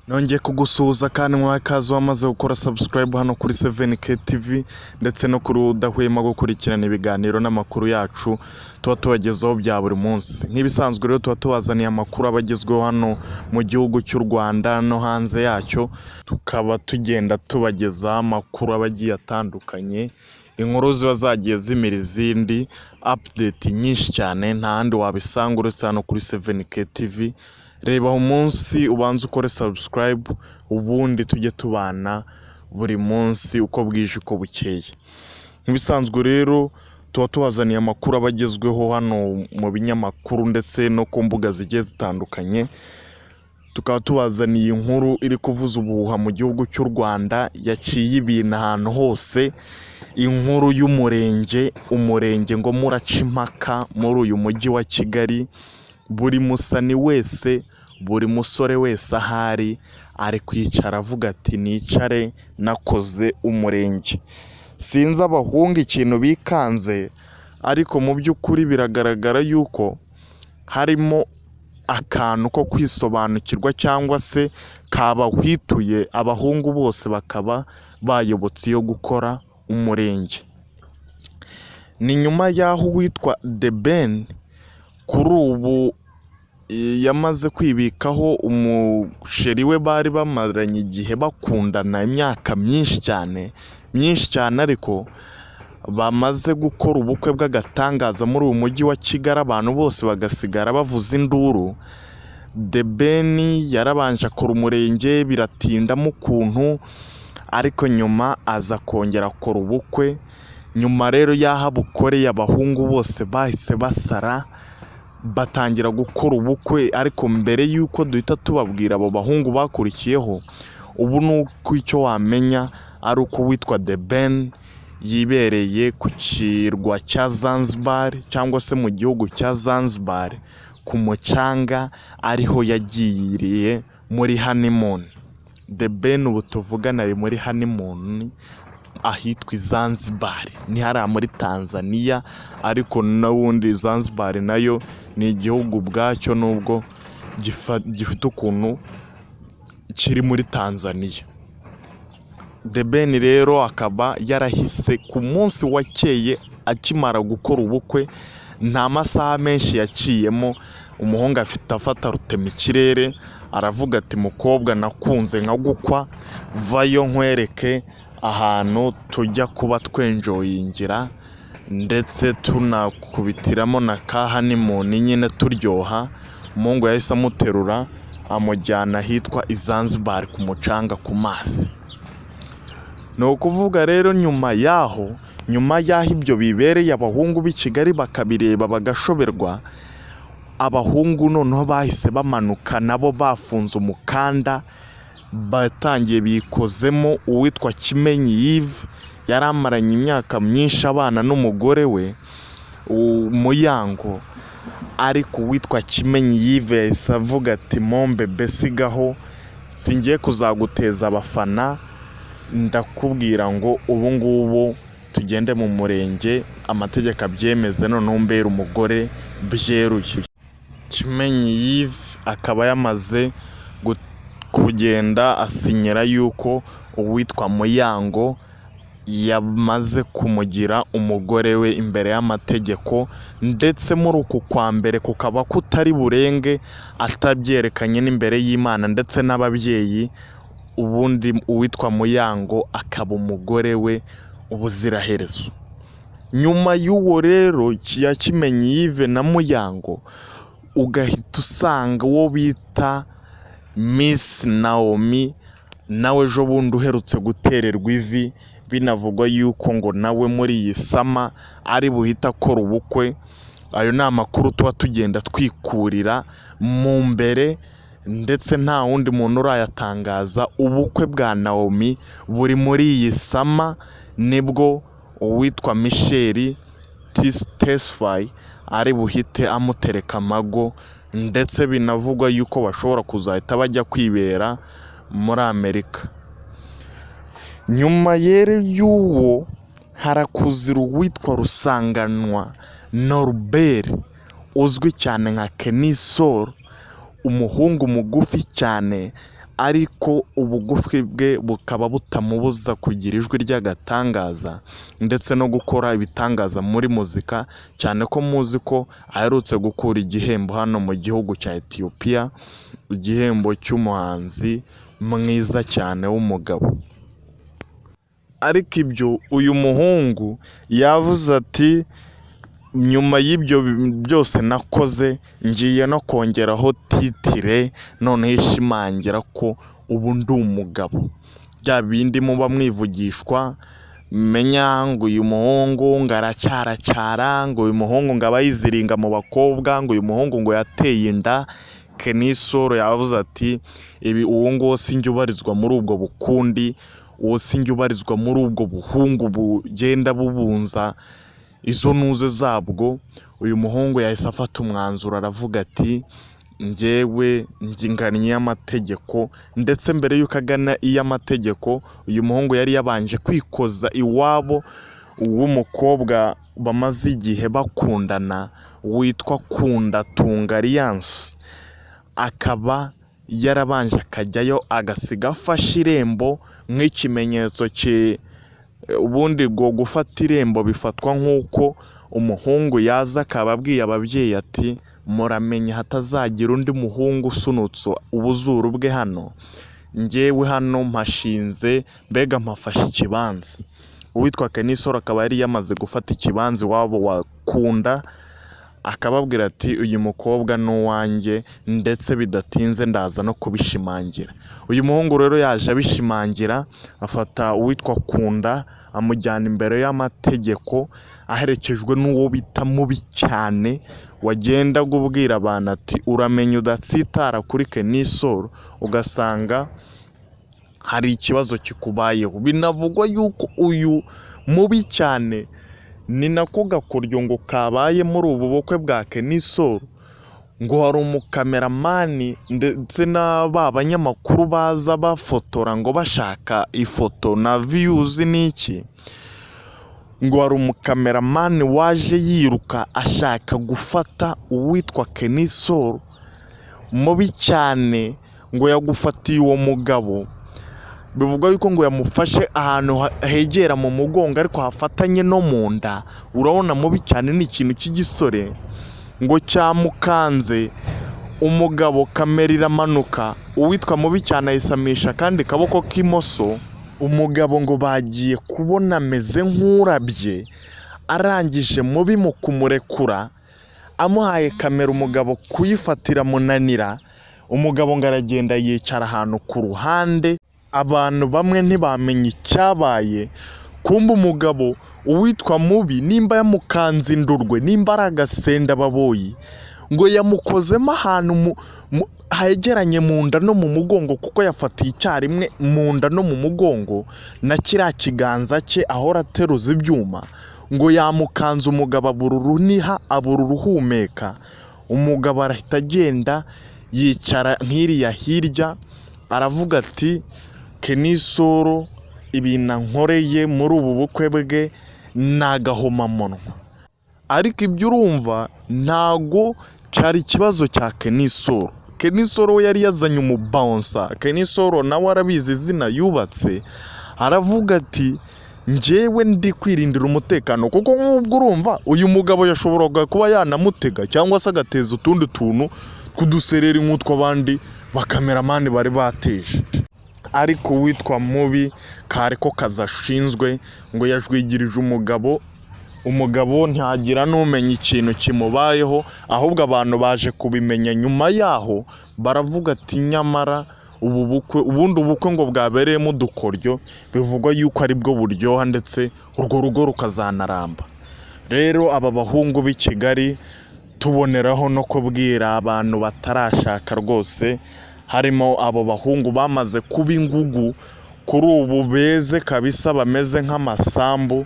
Nongeye kugusuhuza kandi mwakazi wamaze gukora subscribe hano kuri 7K TV ndetse no kuri udahwema gukurikirana ibiganiro n'amakuru yacu tuba tubagezaho bya buri munsi. Nk'ibisanzwe rero tuba tubazaniye amakuru abagezweho hano mu gihugu cy'u Rwanda no hanze yacyo, tukaba tugenda tubagezaho amakuru abagiye atandukanye, inkuru ziba zagiye zimira izindi, update nyinshi cyane nta handi wabisanga uretse hano kuri 7K TV. Reba umunsi ubanza ukore subscribe ubundi tujye tubana buri munsi uko bwije uko bukeye. Nk'ibisanzwe rero tuba tubazaniye amakuru abagezweho hano mu binyamakuru ndetse no ku mbuga zigiye zitandukanye. Tukaba tubazaniye inkuru iri kuvuza ubuhuha mu gihugu cy'u Rwanda yaciye ibintu ahantu hose, inkuru y'umurenge, umurenge ngo muraca impaka muri uyu mujyi wa Kigali. Buri musani wese, buri musore wese ahari ari kwicara avuga ati nicare nakoze umurenge. Sinzi abahungu ikintu bikanze, ariko mu by'ukuri biragaragara yuko harimo akantu ko kwisobanukirwa cyangwa se kabahwituye, abahungu bose bakaba bayobotse yo gukora umurenge. Ni nyuma y'aho witwa Ben kuri ubu yamaze kwibikaho umusheri we bari bamaranye igihe bakundana imyaka myinshi cyane, ariko bamaze gukora ubukwe bw'agatangaza muri uyu mujyi wa Kigali, abantu bose bagasigara bavuza induru. Ben yarabanje akora umurenge biratindamo ukuntu, ariko nyuma aza kongera akora ubukwe. Nyuma rero y'aho abukoreye abahungu bose bahise basara batangira gukora ubukwe, ariko mbere y'uko duhita tubabwira abo bahungu bakurikiyeho, ubu nuko icyo wamenya ari uko witwa Ben yibereye ku kirwa cya Zanzibar cyangwa se mu gihugu cya Zanzibar ku mucanga, ariho yagiriye muri honeymoon. Ben ubu tuvugana ari muri honeymoon ahitwa Zanzibar, ni hariya muri Tanzania, ariko n'ubundi Zanzibar nayo ni igihugu bwacyo nubwo gifite ukuntu kiri muri Tanzania. Ben rero akaba yarahise ku munsi wakeye akimara gukora ubukwe, nta masaha menshi yaciyemo umuhungu afata rutema ikirere aravuga ati mukobwa nakunze nkagukwa, vayo nkwereke ahantu tujya kuba twenjoyingira ndetse tunakubitiramo na ka honeymoon nyine turyoha. Umuhungu yahise amuterura amujyana ahitwa Zanzibar ku mucanga ku mazi. Ni ukuvuga rero nyuma y'aho ibyo bibereye abahungu b'i Kigali bakabireba bagashoberwa, abahungu noneho bahise bamanuka nabo bafunze umukanda, batangiye bikozemo uwitwa Kimenyi yari amaranye imyaka myinshi abana n'umugore we muyango, ariko uwitwa Kimenyi yahise avuga ati mombe besigaho, singiye kuzaguteza abafana, ndakubwira ngo ubu ngubu tugende mu murenge amategeko abyemeze, noneho mbere umugore byeruye. Kimenyi akaba yamaze kugenda asinyira yuko uwitwa muyango yamaze kumugira umugore we imbere y'amategeko, ndetse muri uku kwa mbere kukaba kutari burenge atabyerekanye n'imbere y'Imana ndetse n'ababyeyi, ubundi uwitwa muyango akaba umugore we ubuziraherezo. Nyuma y'uwo rero ya Kimenyi na muyango, ugahita usanga uwo bita Miss Naomi nawe ejo bundi uherutse gutererwa ivi, binavugwa yuko ngo nawe muri iyi sama ari buhita akora ubukwe. Ayo ni amakuru tuba tugenda twikurira mu mbere, ndetse nta wundi muntu urayatangaza. Ubukwe bwa Naomi buri muri iyi sama, nibwo uwitwa Michelle Tesfaye ari buhite amutereka amago, ndetse binavugwa yuko bashobora kuzahita bajya kwibera muri Amerika. Nyuma y'uwo harakuzira uwitwa Rusanganwa Norbert uzwi cyane nka kennysol, umuhungu mugufi cyane ariko ubugufi bwe bukaba butamubuza kugira ijwi ry'agatangaza ndetse no gukora ibitangaza muri muzika, cyane ko muzi ko aherutse gukura igihembo hano mu gihugu cya Ethiopia, igihembo cy'umuhanzi mwiza cyane w'umugabo. Ariko ibyo uyu muhungu yavuze ati nyuma y'ibyo byose nakoze ngiye no kongeraho titire noneho ishimangira ko ubu ndi umugabo. Bya bindi muba mwivugishwa menya ngo uyu muhungu ngo aracyaracyara, ngo uyu muhungu ngo aba yiziringa mu bakobwa, ngo uyu muhungu ngo yateye inda. Kennysol yavuze ati uwo nguwo sinjye ubarizwa muri ubwo bukundi, uwo sinjye ubarizwa muri ubwo buhungu bugenda bubunza izo ntuze zabwo. Uyu muhungu yahise afata umwanzuro aravuga ati njyewe nginganye y'amategeko, ndetse mbere y'uko agana iy'amategeko uyu muhungu yari yabanje kwikoza iwabo w'umukobwa bamaze igihe bakundana witwa Kunda Alliance, akaba yarabanje akajyayo agasiga afashe irembo nk'ikimenyetso cye. Ubundi ngo gufata irembo bifatwa nk'uko umuhungu yaza akaba abwiye ababyeyi ati muramenye hatazagira undi muhungu usunutse ubuzuru bwe hano, njyewe hano mpashinze, mbega mpafashe ikibanza. Uwitwa Kennysol akaba yari yamaze gufata ikibanza iwabo wa Kunda, akababwira ati uyu mukobwa ni uwanjye, ndetse bidatinze ndaza no kubishimangira. Uyu muhungu rero yaje abishimangira, afata uwitwa Kunda amujyana imbere y'amategeko aherekejwe n'uwo bita mubi cyane wagendaga ubwira abantu ati uramenye udatsitara kuri Kennysol ugasanga hari ikibazo kikubayeho. Binavugwa yuko uyu mubi cyane ni nako gakoryo ngo kabaye muri ubu bukwe bwa Kennysol, ngo hari umukameramani ndetse n'aba banyamakuru baza bafotora ngo bashaka ifoto na views n'iki, ngo hari umukameramani waje yiruka ashaka gufata uwitwa Kennysol mubi cyane, ngo yagufatiye uwo mugabo. Bivuga yuko ngo yamufashe ahantu hegera mu mugongo ariko hafatanye no mu nda. Urabona mubi cyane ni ikintu cy'igisore, ngo cyamukanze umugabo kamera iramanuka, uwitwa mubi cyane ayisamisha kandi kaboko k'imoso. Umugabo ngo bagiye kubona ameze nk'urabye, arangije mubi mu kumurekura amuhaye kamera umugabo kuyifatira munanira. Umugabo ngo aragenda yicara ahantu ku ruhande, abantu bamwe ntibamenye icyabaye. Kumba umugabo uwitwa mubi nimba yamukanze indurwe, nimba ari agasenda baboyi, ngo yamukozemo ahantu hegeranye mu nda no mu mugongo, kuko yafatiye icyarimwe mu nda no mu mugongo na kiriya kiganza cye ahora ateruza ibyuma. Ngo yamukanze umugabo abura uruniha, abura uruhumeka. Umugabo arahita agenda yicara nk'iriya hirya, aravuga ati Kennysol ibintu nkoreye muri ubu bukwe bwe ni agahomamunwa. Ariko ibyo urumva ntago cyari ikibazo cya Kennysol. Kennysol we yari yazanye umubonsa. Kennysol nawe arabizi izina yubatse, aravuga ati njyewe ndi kwirindira umutekano, kuko nk'ubwo urumva uyu mugabo yashoboraga kuba yanamutega cyangwa se agateza utundi tuntu kuduserera nk'utw'abandi bakameramani bari bateje. Ariko uwitwa mubi kare ko kazashinzwe, ngo yajwigirije umugabo ntihagira n'umenya ikintu kimubayeho, ahubwo abantu baje kubimenya nyuma yaho baravuga ati nyamara ubundi ubukwe ngo bwabereyemo udukoryo, bivugwa yuko ari bwo buryoha ndetse urwo rugo rukazanaramba. Rero aba bahungu b'i Kigali tuboneraho no kubwira abantu batarashaka rwose, harimo abo bahungu bamaze kuba ingugu kuri ubu beze kabisa, bameze nk'amasambu.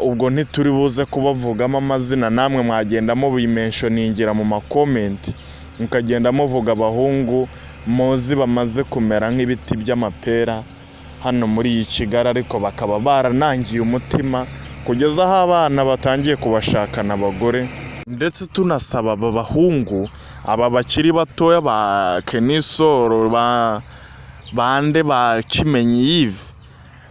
Ubwo ntituri buze kubavugamo amazina, namwe mwagenda mubimentioningira mu makomenti, mukagenda muvuga abahungu muzi bamaze kumera nk'ibiti by'amapera hano muri iyi Kigali, ariko bakaba baranangiye umutima kugeza aho abana batangiye kubashakana abagore. ndetse tunasaba aba bahungu aba bakiri batoya ba kennysol bande ba kimenyi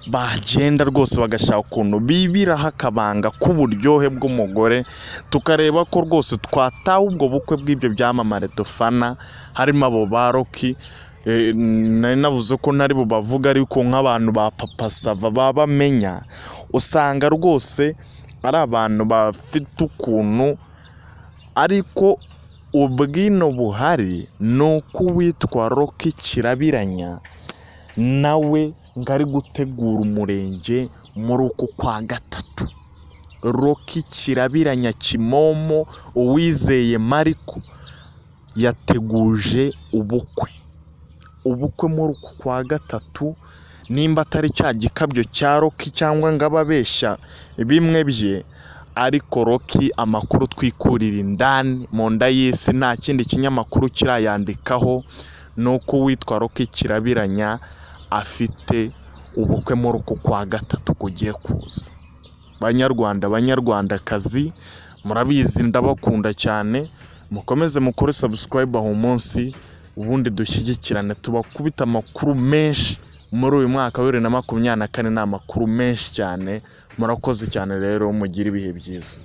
bagenda rwose bagashaka ukuntu bibiraho akabanga k'uburyohe bw'umugore, tukareba ko rwose twataha ubwo bukwe bw'ibyo byamamare dufana, harimo abo ba Rocky. Nari navuze ko ntari bubavuga ariko nk'abantu ba Papa Sava bamenya, usanga rwose ari abantu bafite ukuntu, ariko ubwino buhari ni uko uwitwa Rocky Kirabiranya nawe ngari gutegura umurenge muri uku kwa gatatu. Rocky Kirabiranya Kimomo Uwizeye Mariko yateguje ubukwe muri uku kwa gatatu, nimba atari cya gikabyo cya Rocky cyangwa ngo ababeshya bimwe bye, ariko Rocky amakuru twikurira indani mu nda y'isi nta kindi kinyamakuru kirayandikaho, nuko witwa Rocky Kirabiranya afite ubukwe muri uku kwa gatatu kugiye kuza. Banyarwanda banyarwandakazi, murabizi ndabakunda cyane, mukomeze mukore subscribe aho munsi, ubundi dushyigikirane tubakubita amakuru menshi muri uyu mwaka wa 2024. Ni amakuru menshi cyane. Murakoze cyane rero, mugira ibihe byiza.